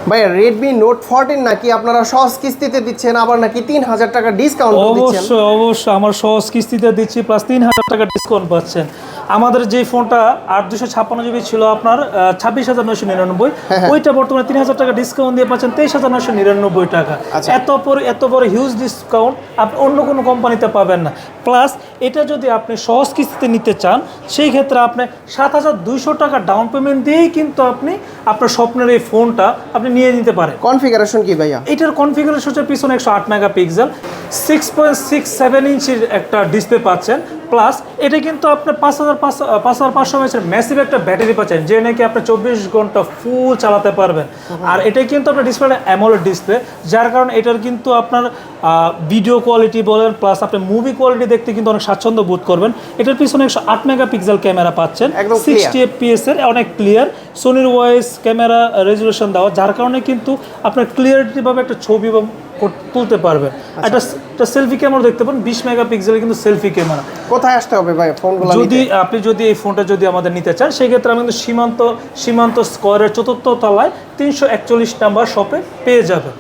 ভাই Redmi Note 14 নাকি আপনারা সহজ কিস্তিতে দিচ্ছেন, আবার নাকি 3000 টাকা ডিসকাউন্ট দিচ্ছেন? অবশ্যই আমার সহজ কিস্তিতে দিচ্ছি, প্লাস 3000 টাকা ডিসকাউন্ট পাচ্ছেন। আমাদের যে ফোনটা 8256 জিবি ছিল আপনার 26,999, ওইটা বর্তমানে 3000 টাকা ডিসকাউন্ট দিয়ে পাচ্ছেন 23,999 টাকা। এত বড় হিউজ ডিসকাউন্ট আপনি অন্য কোনো কোম্পানিতে পাবেন না। প্লাস এটা যদি আপনি সহজ কিস্তিতে নিতে চান, সেই ক্ষেত্রে আপনি 7200 টাকা ডাউন পেমেন্ট দিয়েই কিন্তু আপনি আপনার স্বপ্নের এই ফোনটা আপনি নিয়ে নিতে পারেন। কনফিগারেশন কি ভাইয়া? এটার কনফিগারেশন হচ্ছে পিছনে 108 মেগাপিক্সেল, 6.67 ইঞ্চির একটা ডিসপ্লে পাচ্ছেন। প্লাস এটা কিন্তু আপনার 5500 এমএএচের ম্যাসিভ একটা ব্যাটারি পাচ্ছেন, যে নাকি আপনি 24 ঘন্টা ফুল চালাতে পারবেন। আর এটা কিন্তু আপনার ডিসপ্লেটা অ্যামোলেড ডিসপ্লে, যার কারণে এটার কিন্তু আপনার ভিডিও কোয়ালিটি বলেন, প্লাস আপনি মুভি কোয়ালিটি দেখতে কিন্তু অনেক স্বাচ্ছন্দ্য বোধ করবেন। এটার পিছনে 108 মেগাপিক্সেল ক্যামেরা পাচ্ছেন, 60 fps এর, অনেক ক্লিয়ার। সোনির ওয়াইস ক্যামেরা রেজুলেশন দেওয়া, যার কারণে কিন্তু আপনার ক্লিয়ারিটিভাবে একটা ছবি তুলতে পারবেন। একটা সেলফি ক্যামেরা দেখতে পারেন, 20 মেগাপিক্সেলের কিন্তু সেলফি ক্যামেরা। কোথায় আসতে হবে ভাই ফোনগুলো নিতে? আপনি যদি এই ফোনটা যদি আমাদের নিতে চান, সেই ক্ষেত্রে আমি কিন্তু সীমান্ত স্কয়ারের 4th তলায় 341 নাম্বার শপে পেয়ে যাবেন।